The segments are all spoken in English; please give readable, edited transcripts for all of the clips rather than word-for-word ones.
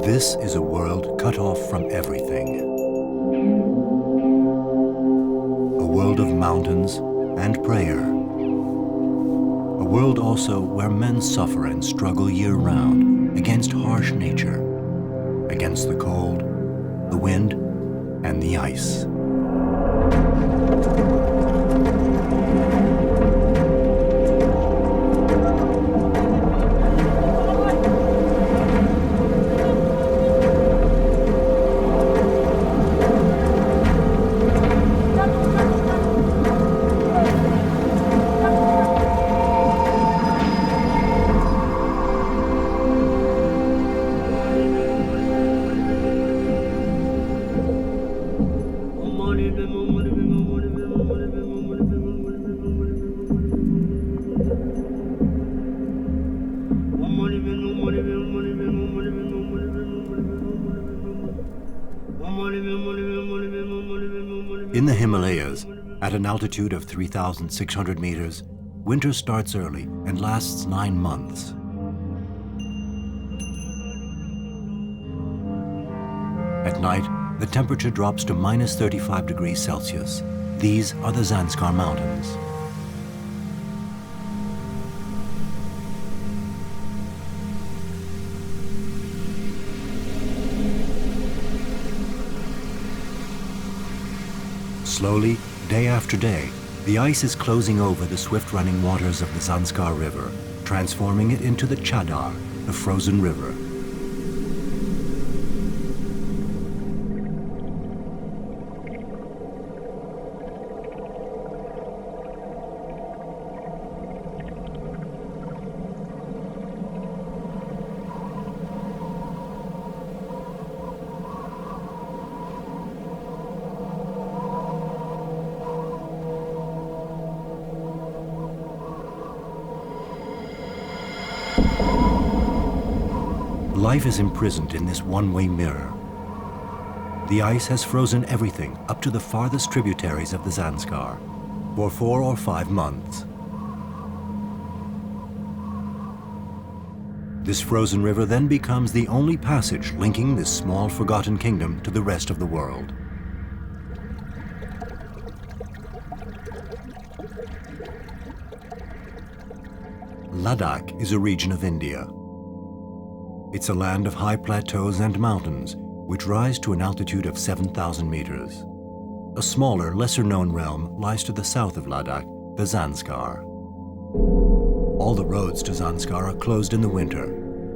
This is a world cut off from everything. A world of mountains and prayer. A world also where men suffer and struggle year-round against harsh nature, against the cold, the wind, and the ice. In the Himalayas, at an altitude of 3,600 meters, winter starts early and lasts 9 months. At night, the temperature drops to minus 35 degrees Celsius. These are the Zanskar Mountains. Slowly, day after day, the ice is closing over the swift-running waters of the Zanskar River, transforming it into the Chadar, the frozen river. Life is imprisoned in this one-way mirror. The ice has frozen everything up to the farthest tributaries of the Zanskar for 4 or 5 months. This frozen river then becomes the only passage linking this small forgotten kingdom to the rest of the world. Ladakh is a region of India. It's a land of high plateaus and mountains, which rise to an altitude of 7,000 meters. A smaller, lesser-known realm lies to the south of Ladakh, the Zanskar. All the roads to Zanskar are closed in the winter.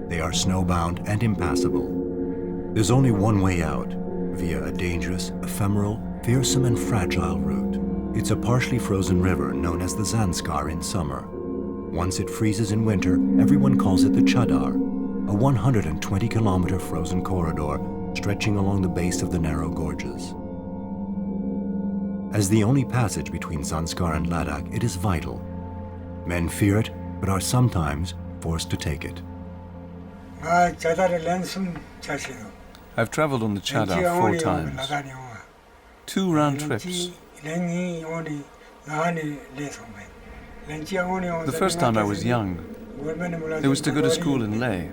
They are snowbound and impassable. There's only one way out, via a dangerous, ephemeral, fearsome and fragile route. It's a partially frozen river known as the Zanskar in summer. Once it freezes in winter, everyone calls it the Chadar, a 120-kilometer frozen corridor stretching along the base of the narrow gorges. As the only passage between Zanskar and Ladakh, it is vital. Men fear it, but are sometimes forced to take it. I've traveled on the Chadar 4 times. 2 round trips. The first time I was young. It was to go to school in Leh.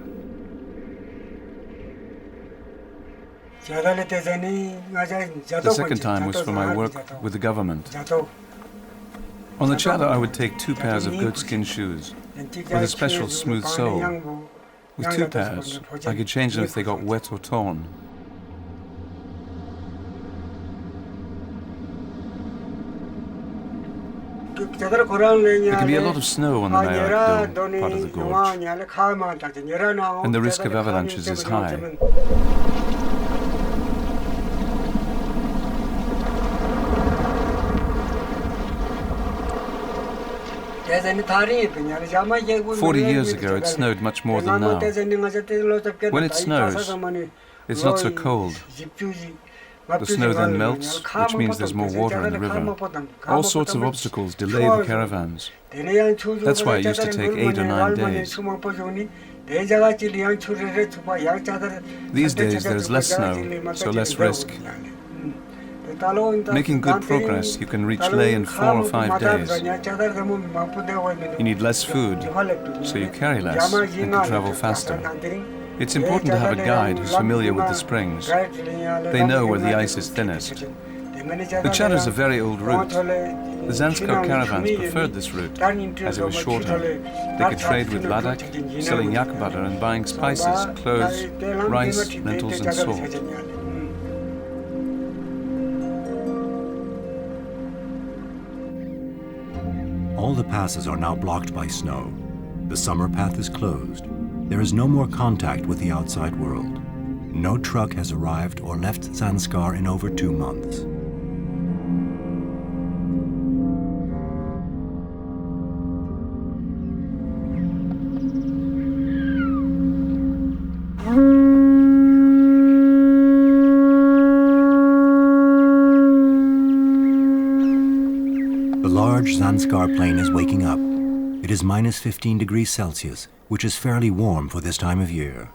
The second time was for my work with the government. On the Chadar, I would take 2 pairs of goatskin shoes with a special smooth sole. With 2 pairs, I could change them if they got wet or torn. There can be a lot of snow on the Nayak Dome, part of the gorge, and the risk of avalanches is high. "40 years ago, it snowed much more than now. When it snows, it's not so cold. The snow then melts, which means there's more water in the river. All sorts of obstacles delay the caravans. That's why it used to take 8 or 9 days. These days there's less snow, so less risk. Making good progress, you can reach Leh in 4 or 5 days. You need less food, so you carry less and can travel faster. It's important to have a guide who's familiar with the springs. They know where the ice is thinnest. The Chadar is a very old route. The Zanskar caravans preferred this route, as it was shorter. They could trade with Ladakh, selling yak butter and buying spices, clothes, rice, lentils and salt. All the passes are now blocked by snow. The summer path is closed. There is no more contact with the outside world. No truck has arrived or left Zanskar in over 2 months. The large Zanskar plain is waking up. It is minus 15 degrees Celsius, which is fairly warm for this time of year.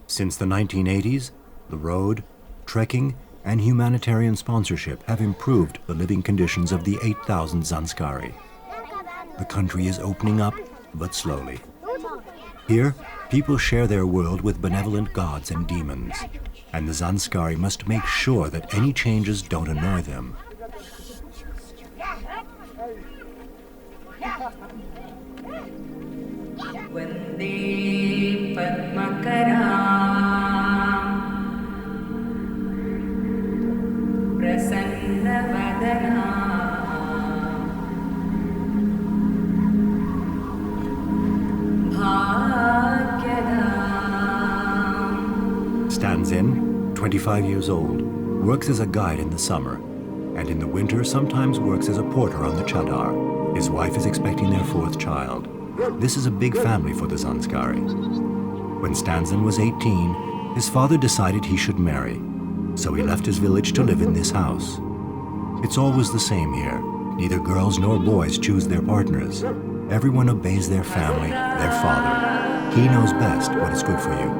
Since the 1980s, the road, trekking, and humanitarian sponsorship have improved the living conditions of the 8,000 Zanskari. The country is opening up, but slowly. Here, people share their world with benevolent gods and demons, and the Zanskari must make sure that any changes don't annoy them. Stands in, 25 years old, works as a guide in the summer, and in the winter sometimes works as a porter on the Chadar. His wife is expecting their 4th child. This is a big family for the Zanskari. When Stanzen was 18, his father decided he should marry, so he left his village to live in this house. It's always the same here. Neither girls nor boys choose their partners. Everyone obeys their family, their father. He knows best what is good for you.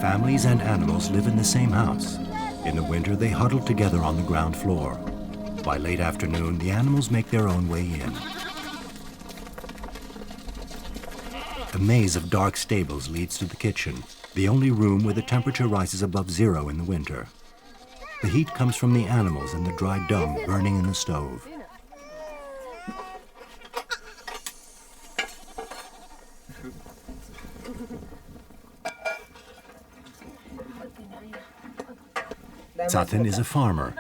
Families and animals live in the same house. In the winter, they huddle together on the ground floor. By late afternoon, the animals make their own way in. A maze of dark stables leads to the kitchen, the only room where the temperature rises above 0 in the winter. The heat comes from the animals and the dry dung burning in the stove. Zatin is a farmer.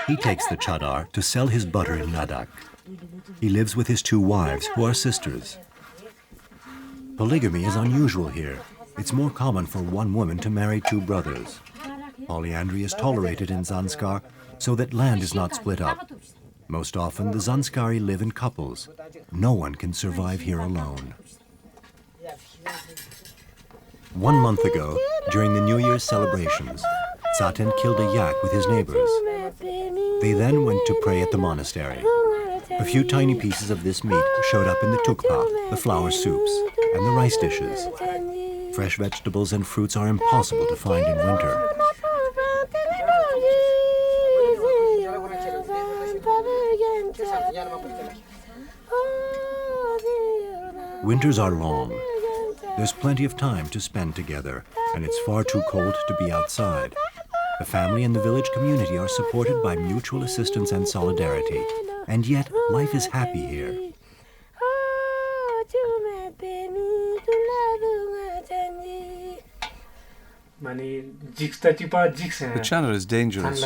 He takes the Chadar to sell his butter in Ladakh. He lives with his 2 wives, who are sisters. Polygamy is unusual here. It's more common for one woman to marry 2 brothers. Polyandry is tolerated in Zanskar so that land is not split up. Most often, the Zanskari live in couples. No one can survive here alone. 1 month ago, during the New Year's celebrations, Zatin killed a yak with his neighbors. They then went to pray at the monastery. A few tiny pieces of this meat showed up in the tukpa, the flour soups, and the rice dishes. Fresh vegetables and fruits are impossible to find in winter. Winters are long. There's plenty of time to spend together, and it's far too cold to be outside. The family and the village community are supported by mutual assistance and solidarity, and yet life is happy here. The Chadar is dangerous.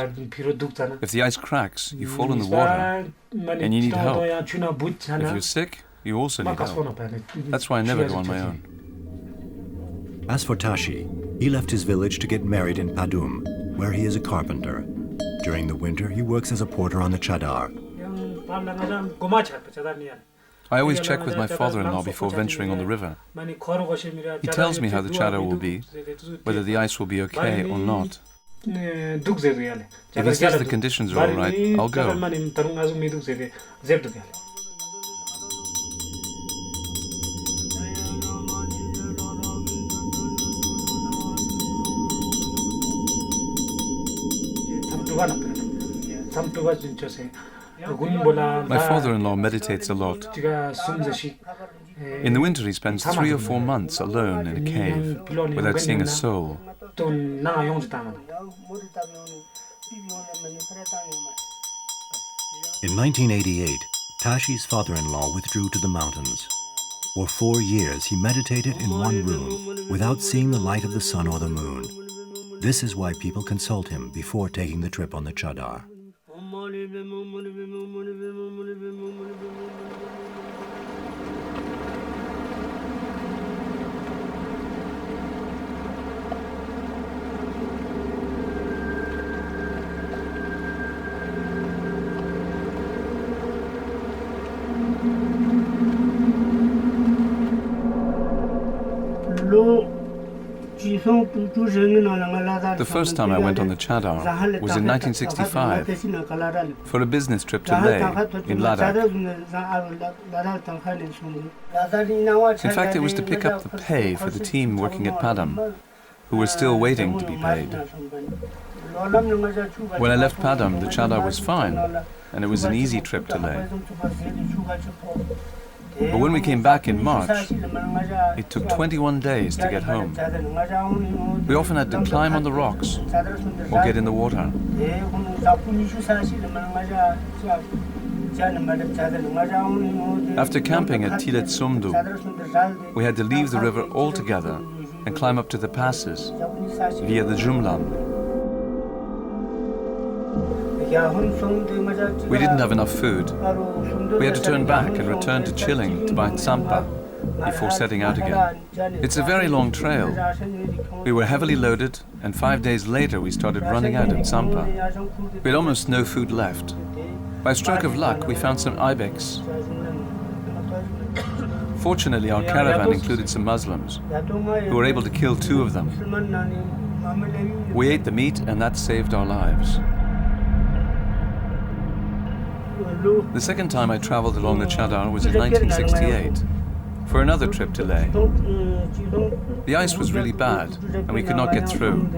If the ice cracks, you fall in the water, and you need help. If you're sick, you also need help. That's why I never go on my own. As for Tashi, he left his village to get married in Padum, where he is a carpenter. During the winter, he works as a porter on the Chadar. I always check with my father-in-law before venturing on the river. He tells me how the Chadar will be, whether the ice will be okay or not. If he says the conditions are all right, I'll go. My father-in-law meditates a lot. In the winter he spends 3 or 4 months alone in a cave without seeing a soul. In 1988, Tashi's father-in-law withdrew to the mountains. For 4 years, he meditated in one room without seeing the light of the sun or the moon. This is why people consult him before taking the trip on the Chadar. The first time I went on the Chadar was in 1965 for a business trip to Leh in Ladakh. In fact, it was to pick up the pay for the team working at Padam, who were still waiting to be paid. When I left Padam, the Chadar was fine, and it was an easy trip to Leh. But when we came back in March, it took 21 days to get home. We often had to climb on the rocks or get in the water. After camping at Tilet Sumdu, we had to leave the river altogether and climb up to the passes via the Jumlan. We didn't have enough food. We had to turn back and return to Chilling to buy tsampa before setting out again. It's a very long trail. We were heavily loaded, and 5 days later we started running out of tsampa. We had almost no food left. By a stroke of luck, we found some ibex. Fortunately, our caravan included some Muslims, who were able to kill 2 of them. We ate the meat, and that saved our lives. The second time I traveled along the Chadar was in 1968, for another trip to Leh. The ice was really bad, and we could not get through.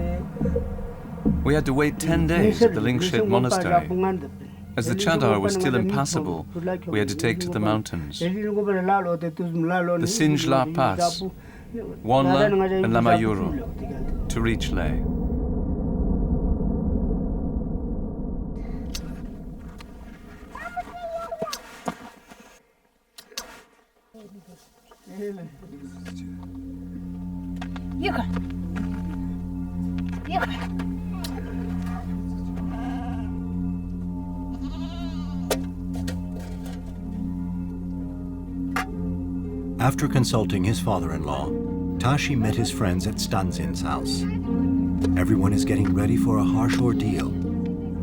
We had to wait 10 days at the Lingshed monastery. As the Chadar was still impassable, we had to take to the mountains. The Sinjla Pass, Wanla and Lamayuru, to reach Leh. After consulting his father-in-law, Tashi met his friends at Stanzin's house. Everyone is getting ready for a harsh ordeal.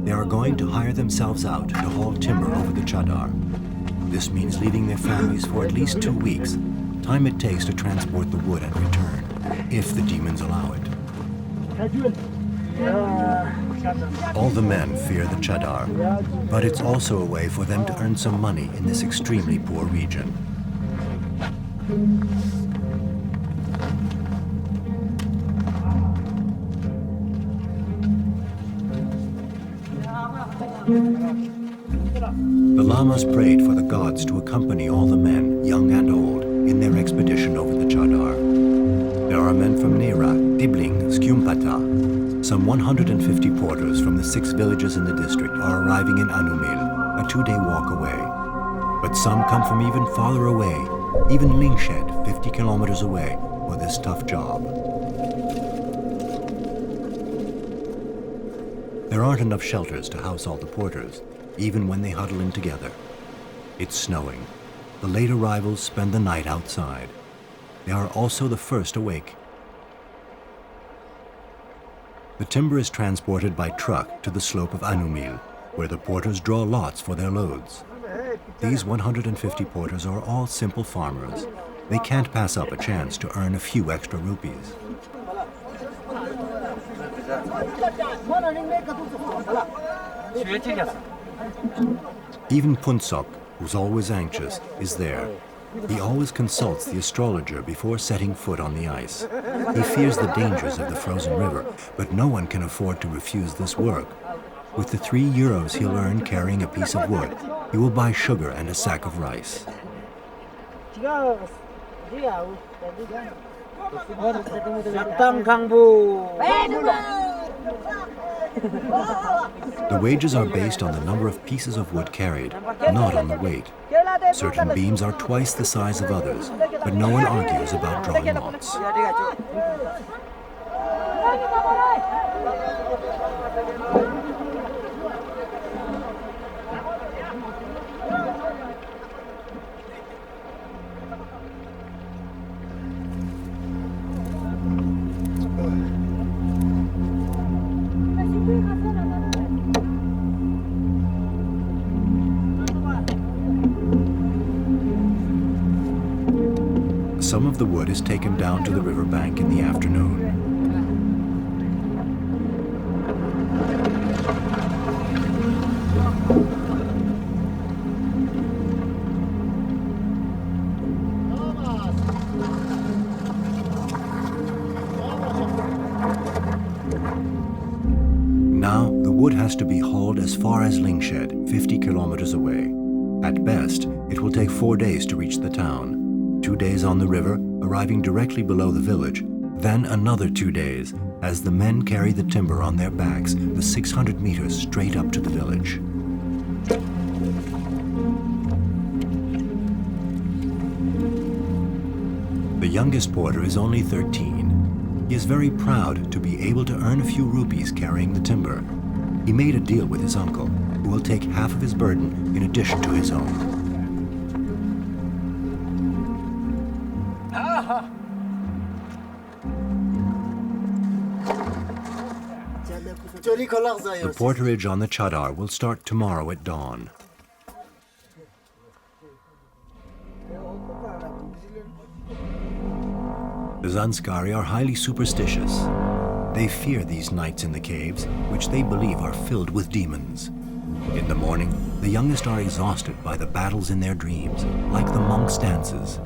They are going to hire themselves out to haul timber over the Chadar. This means leaving their families for at least 2 weeks, time it takes to transport the wood and return, if the demons allow it. All the men fear the Chadar, but it's also a way for them to earn some money in this extremely poor region. The lamas prayed for the gods to accompany all the men, young and old, in their expedition over the Chadar. There are men from Nera, Dibling, Skyumpata. Some 150 porters from the 6 villages in the district are arriving in Anumil, a 2-day walk away. But some come from even farther away, even Lingshed, 50 kilometers away, for this tough job. There aren't enough shelters to house all the porters, even when they huddle in together. It's snowing. The late arrivals spend the night outside. They are also the first awake. The timber is transported by truck to the slope of Anumil, where the porters draw lots for their loads. These 150 porters are all simple farmers. They can't pass up a chance to earn a few extra rupees. Even Punsok, who's always anxious, is there. He always consults the astrologer before setting foot on the ice. He fears the dangers of the frozen river, but no one can afford to refuse this work. With the €3 he'll earn carrying a piece of wood, he will buy sugar and a sack of rice. The wages are based on the number of pieces of wood carried, not on the weight. Certain beams are twice the size of others, but no one argues about drawing lots. Some of the wood is taken down to the riverbank in the afternoon. Now, the wood has to be hauled as far as Lingshed, 50 kilometers away. At best, it will take 4 days to reach the town. 2 days on the river, arriving directly below the village, then another 2 days, as the men carry the timber on their backs the 600 meters straight up to the village. The youngest porter is only 13. He is very proud to be able to earn a few rupees carrying the timber. He made a deal with his uncle, who will take half of his burden in addition to his own. The porterage on the Chadar will start tomorrow at dawn. The Zanskari are highly superstitious. They fear these nights in the caves, which they believe are filled with demons. In the morning, the youngest are exhausted by the battles in their dreams, like the monks' dances.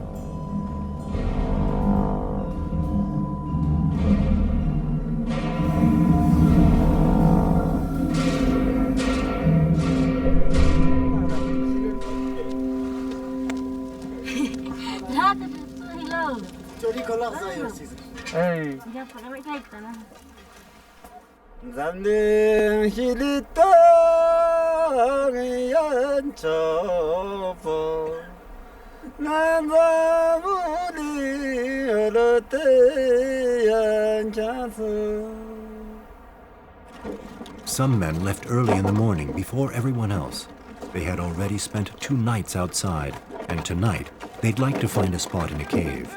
Some men left early in the morning before everyone else. They had already spent 2 nights outside, and tonight they'd like to find a spot in a cave.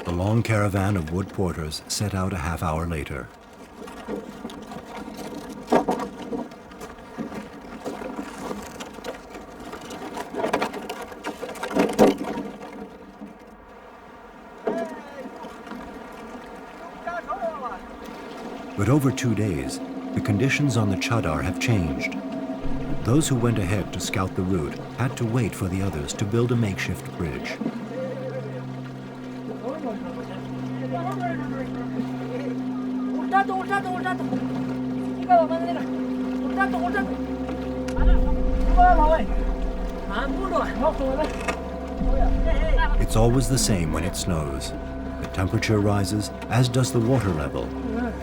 The long caravan of wood porters set out a half hour later. But over 2 days, the conditions on the Chadar have changed. Those who went ahead to scout the route had to wait for the others to build a makeshift bridge. It's always the same when it snows. The temperature rises, as does the water level.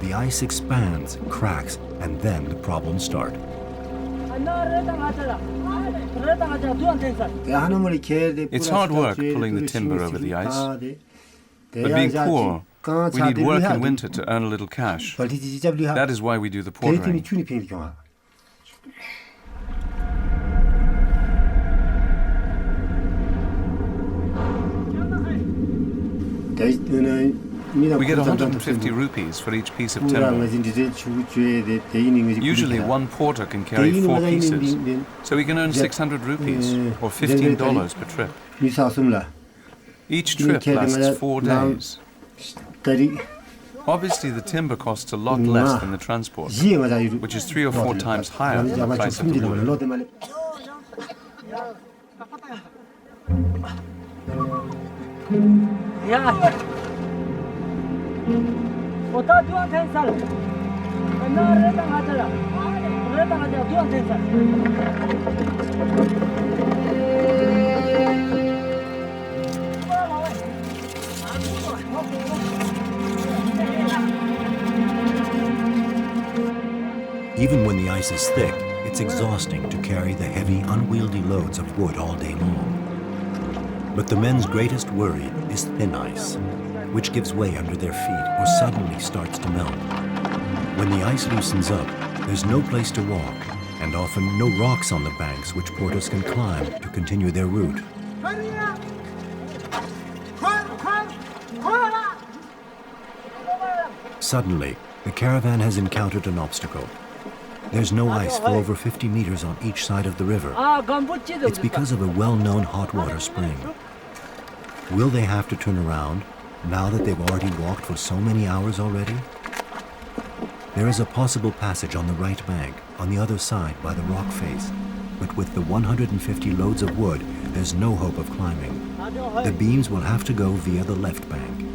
The ice expands, cracks, and then the problems start. It's hard work pulling the timber over the ice. But being poor, we need work in winter to earn a little cash. That is why we do the portering. We get 150 rupees for each piece of timber. Usually one porter can carry 4 pieces, so we can earn 600 rupees, or $15 per trip. Each trip lasts 4 days. Obviously the timber costs a lot less than the transport, which is 3 or 4 times higher than the price of the wood. Even when the ice is thick, it's exhausting to carry the heavy, unwieldy loads of wood all day long. But the men's greatest worry is thin ice, which gives way under their feet or suddenly starts to melt. When the ice loosens up, there's no place to walk, and often no rocks on the banks which porters can climb to continue their route. Suddenly, the caravan has encountered an obstacle. There's no ice for over 50 meters on each side of the river. It's because of a well-known hot water spring. Will they have to turn around now that they've already walked for so many hours already? There is a possible passage on the right bank, on the other side by the rock face, but with the 150 loads of wood, there's no hope of climbing. The beams will have to go via the left bank.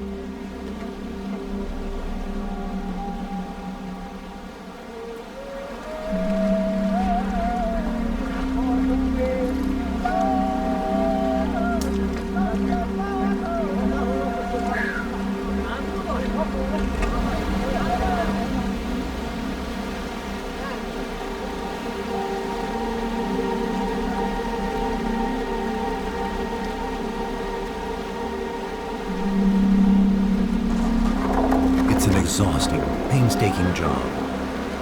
It's an exhausting, painstaking job,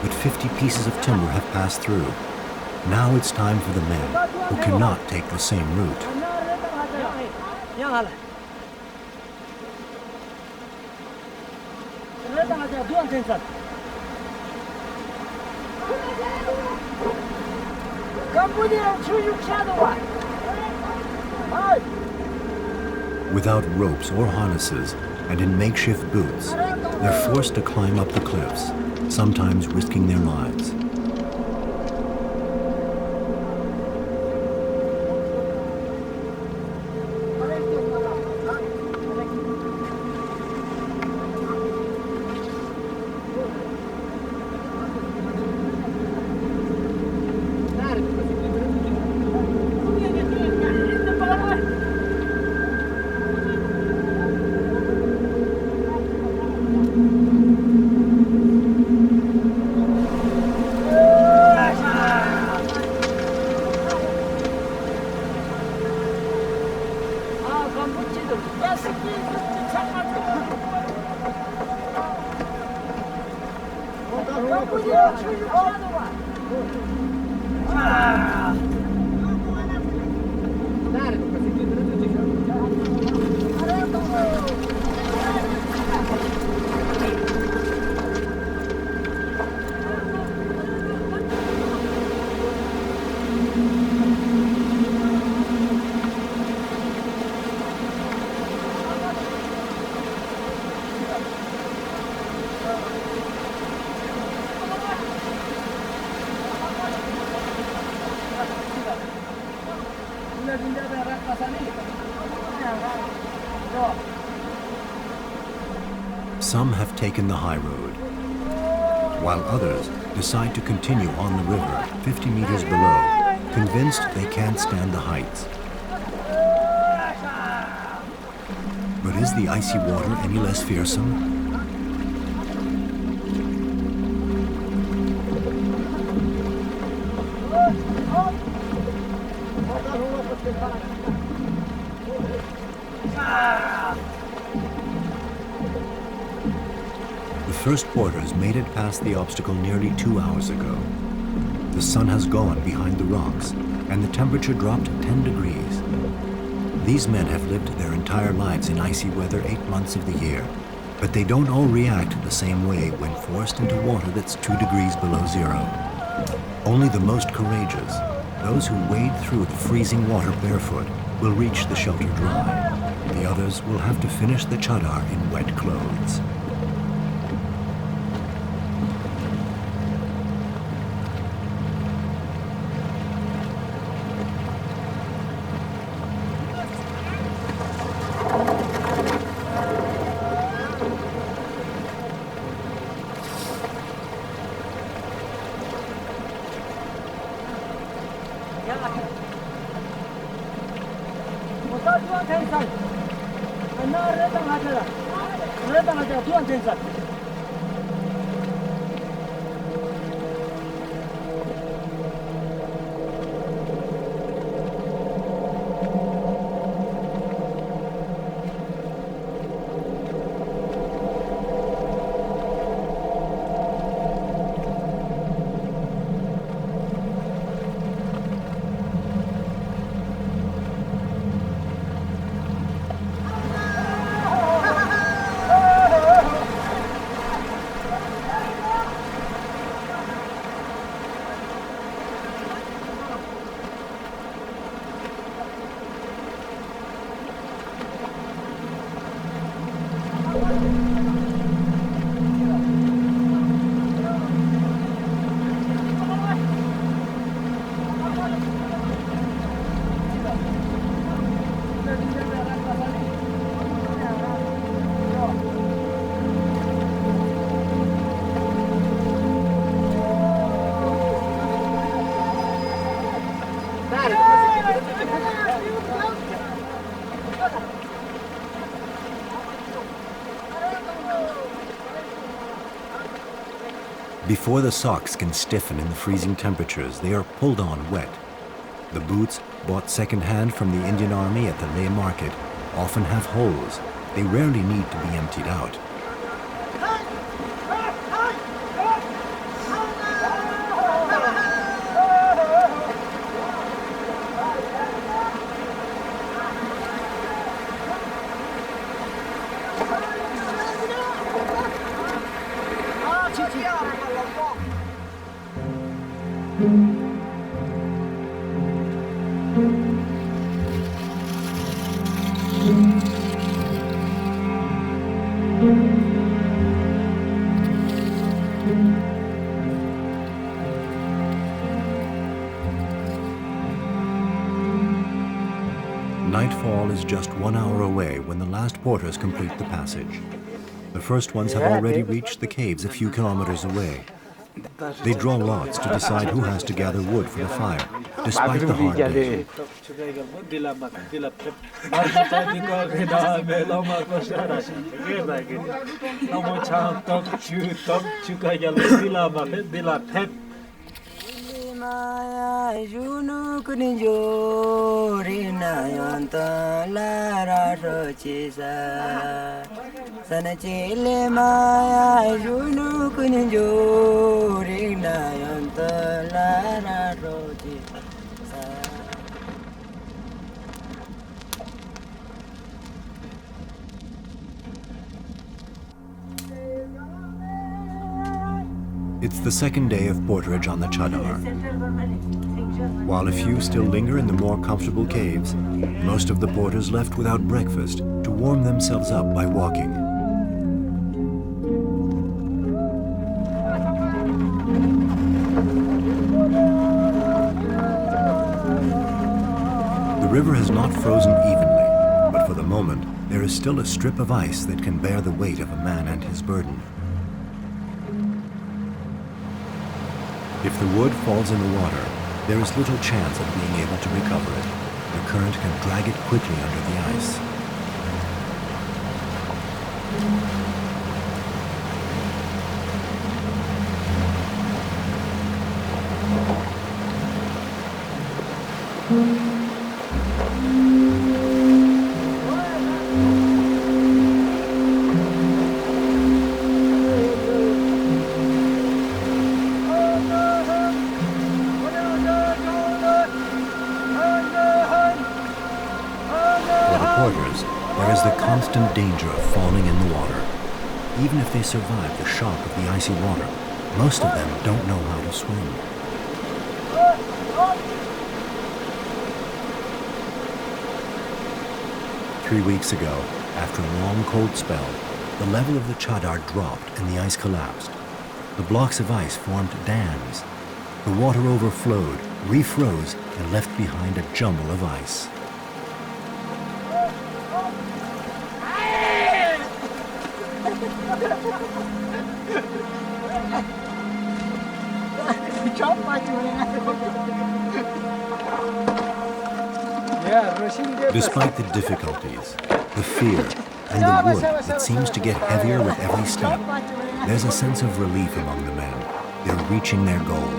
but 50 pieces of timber have passed through. Now it's time for the men who cannot take the same route. Without ropes or harnesses and in makeshift boots, they're forced to climb up the cliffs, sometimes risking their lives. Some have taken the high road, while others decide to continue on the river 50 meters below, convinced they can't stand the heights. But is the icy water any less fearsome? The first porters made it past the obstacle nearly 2 hours ago. The sun has gone behind the rocks, and the temperature dropped 10 degrees. These men have lived their entire lives in icy weather 8 months of the year, but they don't all react the same way when forced into water that's 2 degrees below zero. Only the most courageous, those who wade through the freezing water barefoot, will reach the shelter dry. The others will have to finish the Chadar in wet clothes. Before the socks can stiffen in the freezing temperatures, they are pulled on wet. The boots, bought second-hand from the Indian Army at the Leh market, often have holes. They rarely need to be emptied out. Nightfall is just 1 hour away when the last porters complete the passage. The first ones have already reached the caves a few kilometers away. They draw lots to decide who has to gather wood for the fire, despite the hard day. It's the second day of porterage on the Chadar. While a few still linger in the more comfortable caves, most of the porters left without breakfast to warm themselves up by walking. The river has not frozen evenly, but for the moment, there is still a strip of ice that can bear the weight of a man and his burden. If the wood falls in the water, there is little chance of being able to recover it. The current can drag it quickly under the ice. There is the constant danger of falling in the water. Even if they survive the shock of the icy water, most of them don't know how to swim. Three weeks ago, after a long cold spell, the level of the Chadar dropped and the ice collapsed. The blocks of ice formed dams. The water overflowed, refroze, and left behind a jumble of ice. Despite the difficulties, the fear, and the wood that seems to get heavier with every step, there's a sense of relief among the men. They're reaching their goal.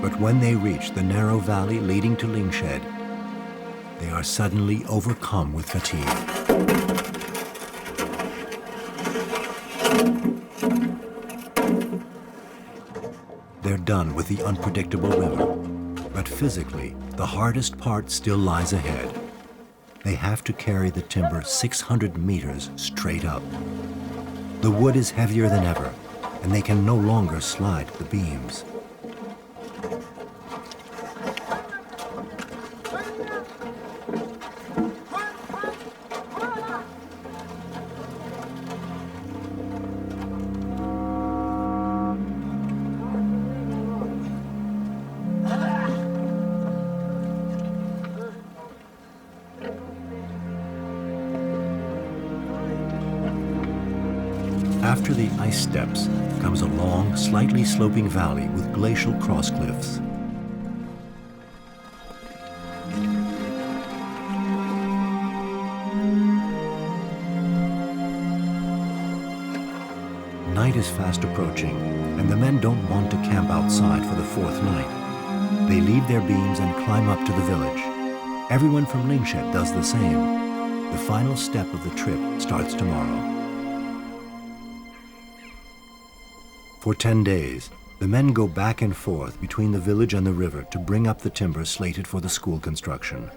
But when they reach the narrow valley leading to Lingshed, they are suddenly overcome with fatigue. They're done with the unpredictable river, but physically, the hardest part still lies ahead. They have to carry the timber 600 meters straight up. The wood is heavier than ever, and they can no longer slide the beams. After the ice steps comes a long, slightly sloping valley with glacial cross cliffs. Night is fast approaching, and the men don't want to camp outside for the fourth night. They leave their beams and climb up to the village. Everyone from Lingshed does the same. The final step of the trip starts tomorrow. For 10 days, the men go back and forth between the village and the river to bring up the timber slated for the school construction.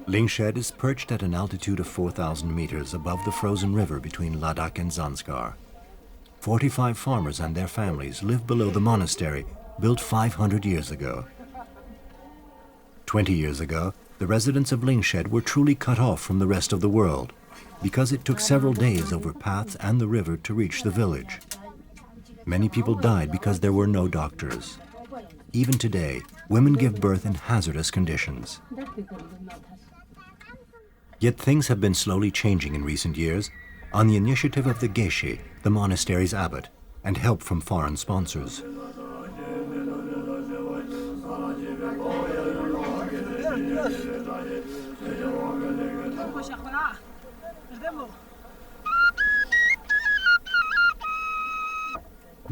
Lingshed is perched at an altitude of 4,000 meters above the frozen river between Ladakh and Zanskar. 45 farmers and their families live below the monastery built 500 years ago. 20 years ago, the residents of Lingshed were truly cut off from the rest of the world, because it took several days over paths and the river to reach the village. Many people died because there were no doctors. Even today, women give birth in hazardous conditions. Yet things have been slowly changing in recent years on the initiative of the Geshe, the monastery's abbot, and help from foreign sponsors.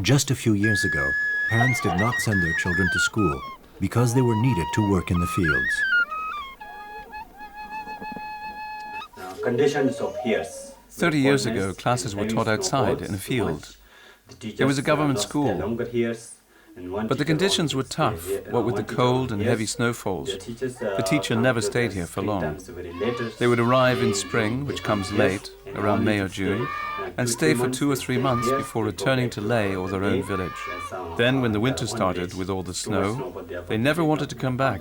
Just a few years ago, parents did not send their children to school because they were needed to work in the fields. Conditions of years. 30 years ago, classes were taught outside in a field. It was a government school. But the conditions were tough, what with the cold and heavy snowfalls. The teacher never stayed here for long. They would arrive in spring, which comes late, around May or June, and stay for 2 or 3 months before returning to Leh or their own village. Then, when the winter started with all the snow, they never wanted to come back.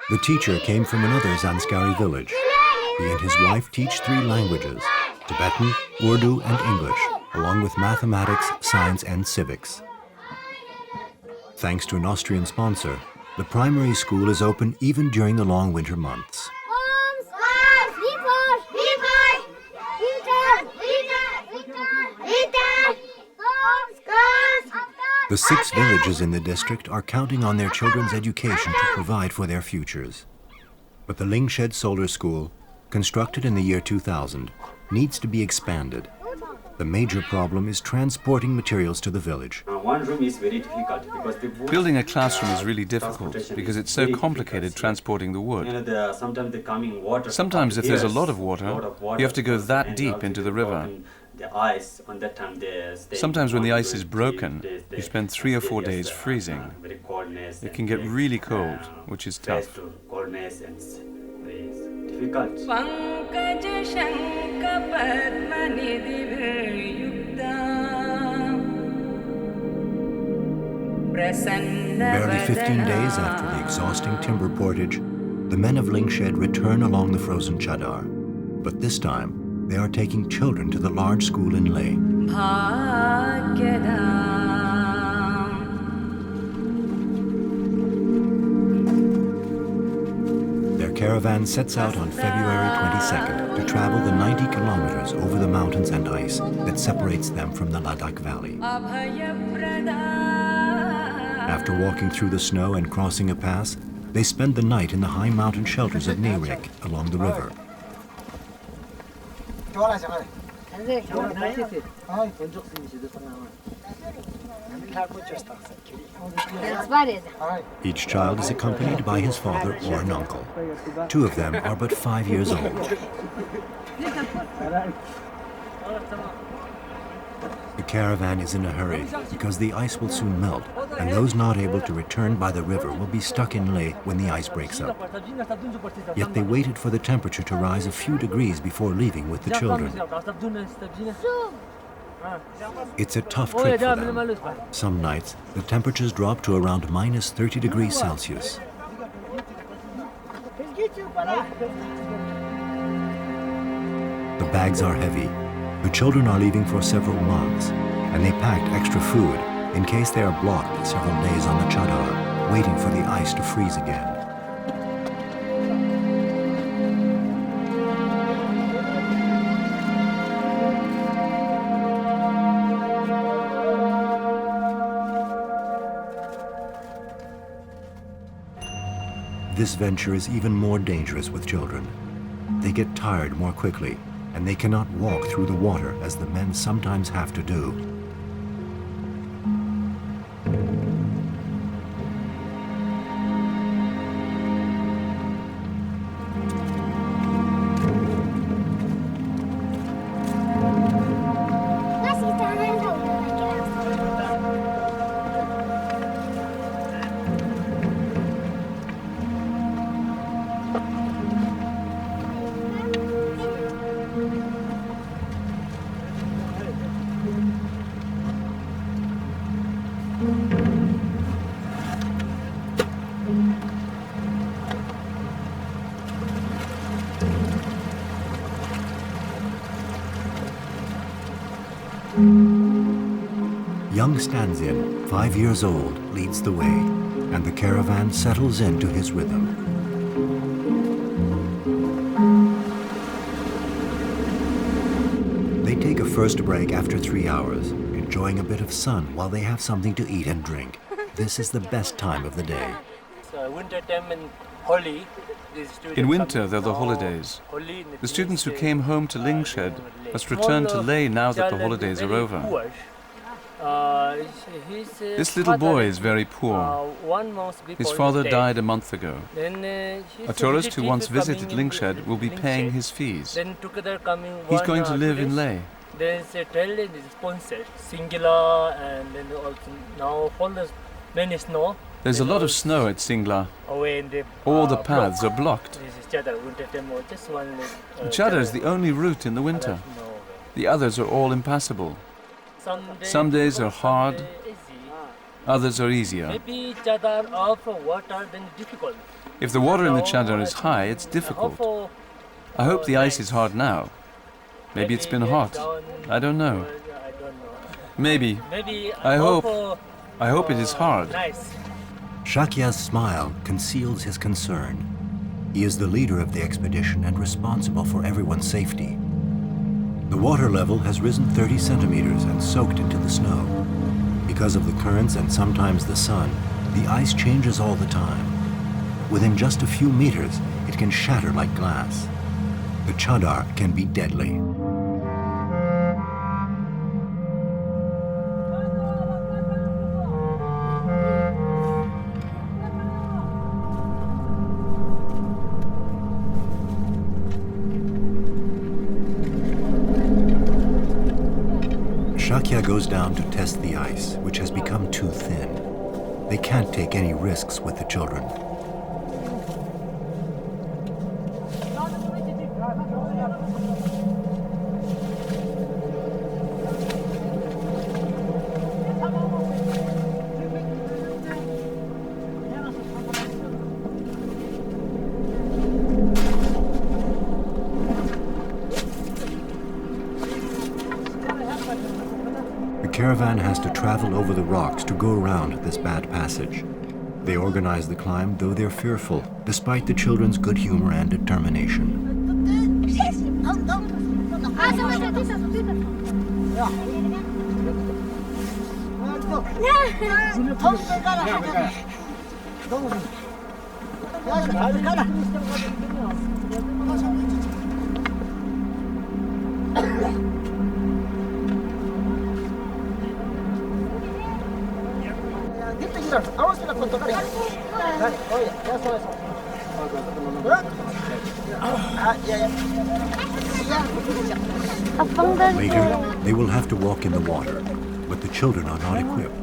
The teacher came from another Zanskari village. He and his wife teach 3 languages, Tibetan, Urdu, and English, along with mathematics, science, and civics. Thanks to an Austrian sponsor, the primary school is open even during the long winter months. The 6 villages in the district are counting on their children's education to provide for their futures. But the Lingshed Solar School, constructed in the year 2000, needs to be expanded. The major problem is transporting materials to the village. One room is very difficult because Building a classroom is really difficult because it's so complicated transporting the wood. Sometimes if there's a lot of water, you have to go that deep into the river. Sometimes when the ice is broken, you spend 3 or 4 days freezing. It can get really cold, which is tough. Barely 15 days after the exhausting timber portage, the men of Lingshed return along the frozen Chadar. But this time, they are taking children to the large school in Leh. caravan sets out on February 22nd to travel the 90 kilometers over the mountains and ice that separates them from the Ladakh Valley. After walking through the snow and crossing a pass, they spend the night in the high mountain shelters of Neyrik along the river. Each child is accompanied by his father or an uncle. Two of them are but 5 years old. The caravan is in a hurry because the ice will soon melt, and those not able to return by the river will be stuck in Leh when the ice breaks up. Yet they waited for the temperature to rise a few degrees before leaving with the children. It's a tough trip for them. Some nights, the temperatures drop to around minus 30 degrees Celsius. The bags are heavy. The children are leaving for several months, and they packed extra food in case they are blocked several days on the Chadar, waiting for the ice to freeze again. This venture is even more dangerous with children. They get tired more quickly, and they cannot walk through the water as the men sometimes have to do. Young Stanzin, 5 years old, leads the way, and the caravan settles into his rhythm. They take a first break after 3 hours, enjoying a bit of sun while they have something to eat and drink. This is the best time of the day. Winter time and Holi. In winter, they're the holidays. The students who came home to Lingshed must return to Leh now that the holidays are over. This little boy is very poor. His father died a month ago. A tourist who once visited Lingshed will be paying his fees. He's going to live in Leh. There's a trail is sponsored, singular, and then also now all many snow. There's a lot of snow at Singla. All the paths are blocked. Chadar is the only route in the winter. The others are all impassable. Some days are hard, others are easier. If the water in the Chadar is high, it's difficult. I hope the ice is hard now. Maybe it's been hot. I don't know. Maybe. I hope it is hard. Shakya's smile conceals his concern. He is the leader of the expedition and responsible for everyone's safety. The water level has risen 30 centimeters and soaked into the snow. Because of the currents and sometimes the sun, the ice changes all the time. Within just a few meters, it can shatter like glass. The Chadar can be deadly. Shakya goes down to test the ice, which has become too thin. They can't take any risks with the children. The caravan has to travel over the rocks to go around this bad passage. They organize the climb, though they're fearful, despite the children's good humor and determination. Later, they will have to walk in the water, but the children are not equipped.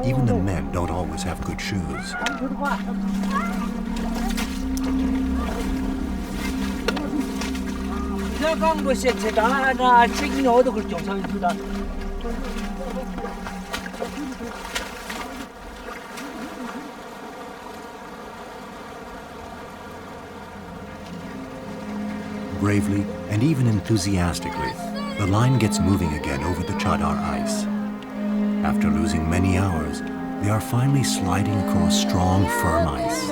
Even the men don't always have good shoes. Bravely and even enthusiastically, the line gets moving again over the Chadar ice. After losing many hours, they are finally sliding across strong, firm ice.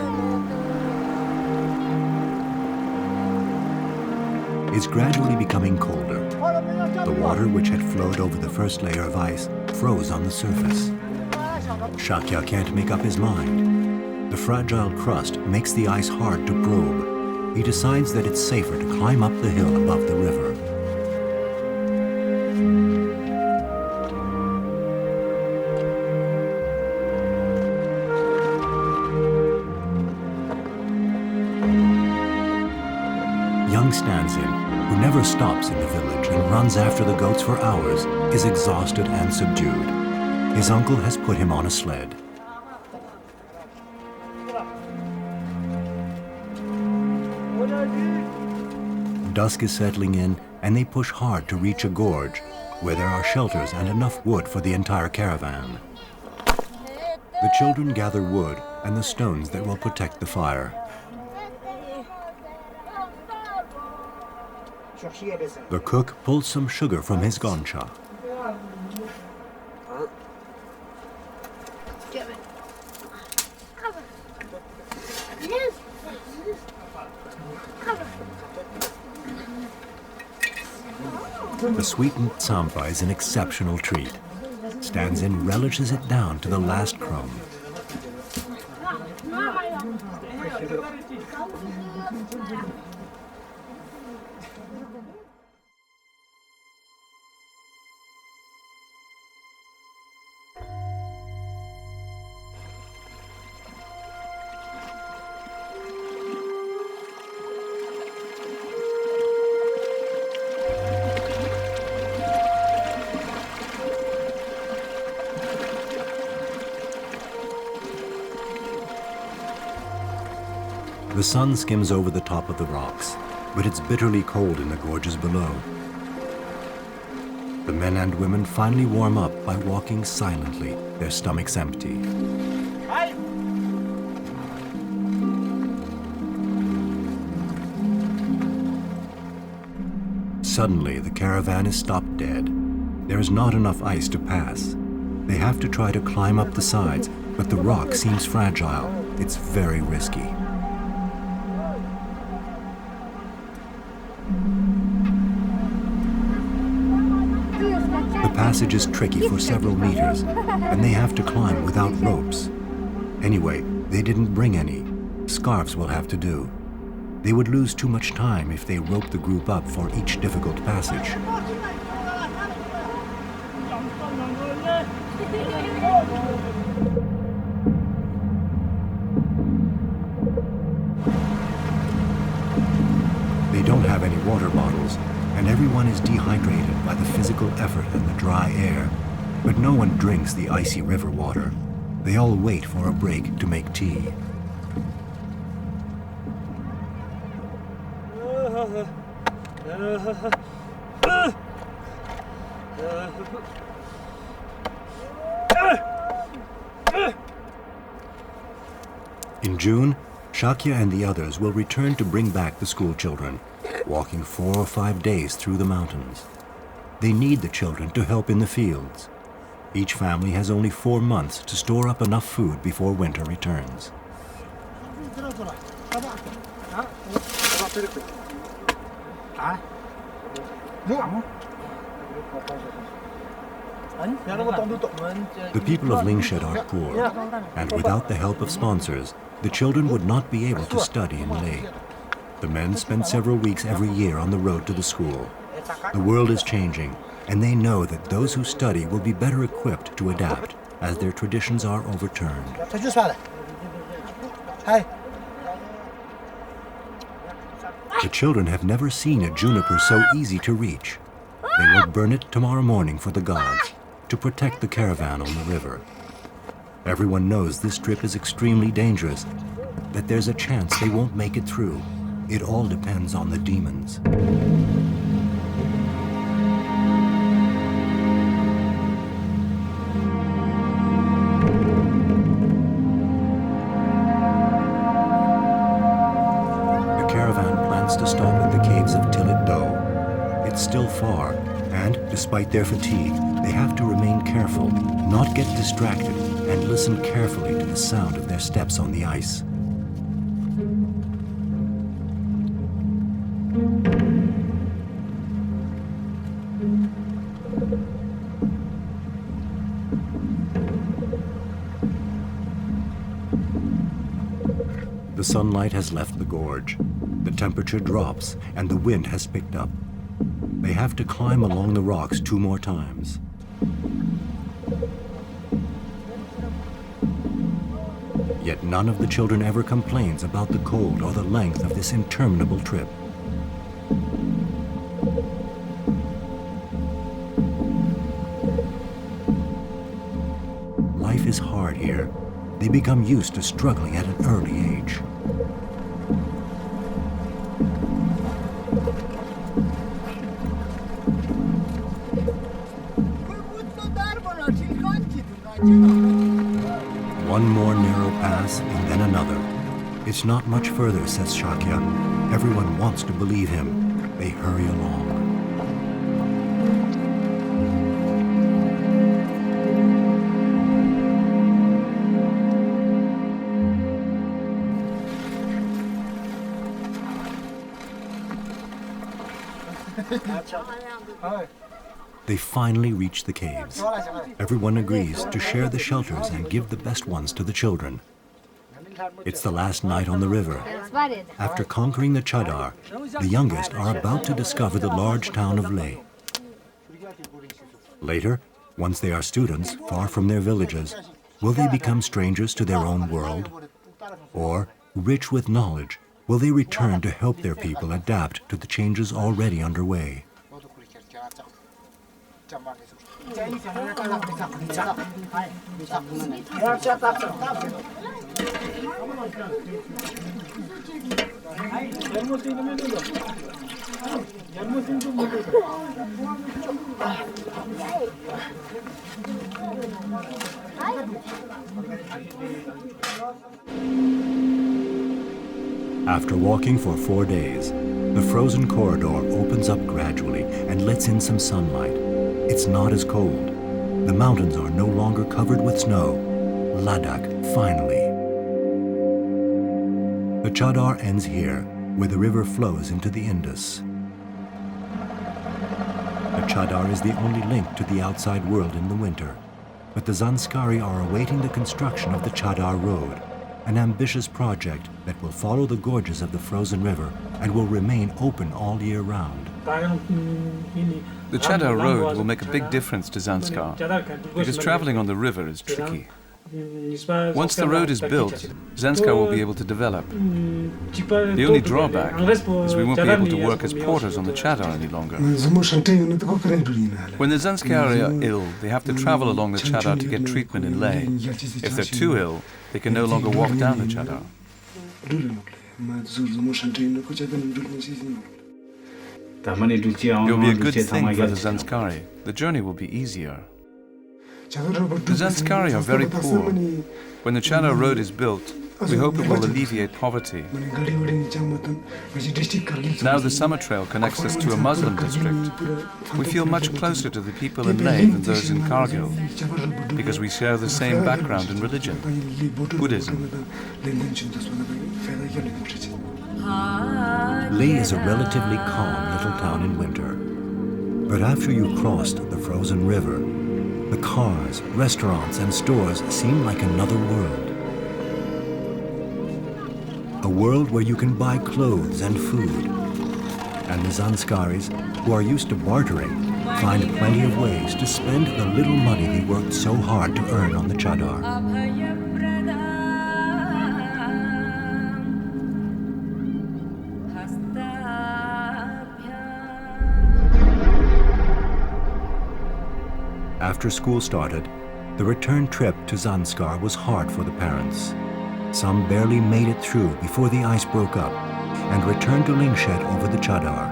It's gradually becoming colder. The water, which had flowed over the first layer of ice, froze on the surface. Shakya can't make up his mind. The fragile crust makes the ice hard to probe. He decides that it's safer to climb up the hill above the river. Young Stanzin, who never stops in the village and runs after the goats for hours, is exhausted and subdued. His uncle has put him on a sled. Dusk is settling in, and they push hard to reach a gorge, where there are shelters and enough wood for the entire caravan. The children gather wood and the stones that will protect the fire. The cook pulls some sugar from his goncha. The sweetened tsampa is an exceptional treat. Stanzin relishes it down to the last crumb. The sun skims over the top of the rocks, but it's bitterly cold in the gorges below. The men and women finally warm up by walking silently, their stomachs empty. Suddenly, the caravan is stopped dead. There is not enough ice to pass. They have to try to climb up the sides, but the rock seems fragile. It's very risky. The passage is tricky for several meters, and they have to climb without ropes. Anyway, they didn't bring any. Scarves will have to do. They would lose too much time if they roped the group up for each difficult passage. They don't have any water bottles, and everyone is dehydrated by the physical effort and the dry air. But no one drinks the icy river water. They all wait for a break to make tea. In June, Shakya and the others will return to bring back the school children, walking 4 or 5 days through the mountains. They need the children to help in the fields. Each family has only 4 months to store up enough food before winter returns. The people of Lingshed are poor, and without the help of sponsors, the children would not be able to study in Leh. The men spend several weeks every year on the road to the school. The world is changing, and they know that those who study will be better equipped to adapt, as their traditions are overturned. The children have never seen a juniper so easy to reach. They will burn it tomorrow morning for the gods, to protect the caravan on the river. Everyone knows this trip is extremely dangerous, that there's a chance they won't make it through. It all depends on the demons. The caravan plans to stop at the caves of Tillit Do. It's still far, and despite their fatigue, they have to remain careful, not get distracted, and listen carefully to the sound of their steps on the ice. The sunlight has left the gorge. The temperature drops, and the wind has picked up. They have to climb along the rocks 2 more times. Yet none of the children ever complains about the cold or the length of this interminable trip. Life is hard here. They become used to struggling at an early age. One more narrow pass and then another. It's not much further, says Shakya. Everyone wants to believe him. They hurry along. They finally reach the caves. Everyone agrees to share the shelters and give the best ones to the children. It's the last night on the river. After conquering the Chadar, the youngest are about to discover the large town of Leh. Later, once they are students, far from their villages, will they become strangers to their own world? Or, rich with knowledge, will they return to help their people adapt to the changes already underway? After walking for 4 days, the frozen corridor opens up gradually and lets in some sunlight. It's not as cold. The mountains are no longer covered with snow. Ladakh, finally. The Chadar ends here, where the river flows into the Indus. The Chadar is the only link to the outside world in the winter, but the Zanskari are awaiting the construction of the Chadar Road, an ambitious project that will follow the gorges of the frozen river and will remain open all year round. The Chadar Road will make a big difference to Zanskar, because traveling on the river is tricky. Once the road is built, Zanskar will be able to develop. The only drawback is we won't be able to work as porters on the Chadar any longer. When the Zanskari are ill, they have to travel along the Chadar to get treatment in Leh. If they're too ill, they can no longer walk down the Chadar. It will be a good thing for the Zanskari. The journey will be easier. The Zanskari are very poor. When the Chadar road is built, We hope it will alleviate poverty. Now the summer trail connects us to a Muslim district. We feel much closer to the people in Leh than those in Kargil, because we share the same background in religion, Buddhism. Leh is a relatively calm little town in winter. But after you've crossed the frozen river, the cars, restaurants, and stores seem like another world. A world where you can buy clothes and food. And the Zanskaris, who are used to bartering, find plenty of ways to spend the little money they worked so hard to earn on the Chadar. After school started, the return trip to Zanskar was hard for the parents. Some barely made it through before the ice broke up and returned to Lingshed over the Chadar.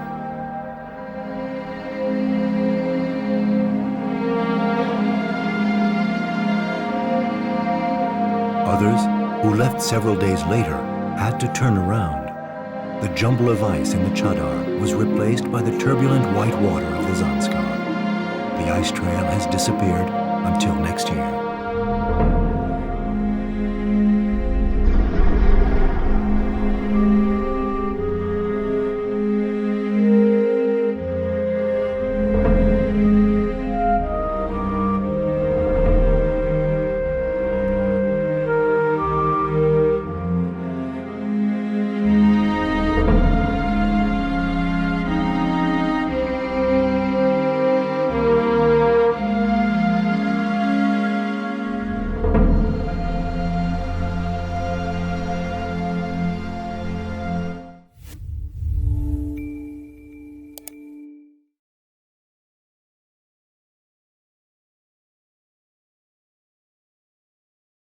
Others, who left several days later, had to turn around. The jumble of ice in the Chadar was replaced by the turbulent white water of the Zanskar. The ice trail has disappeared until next year.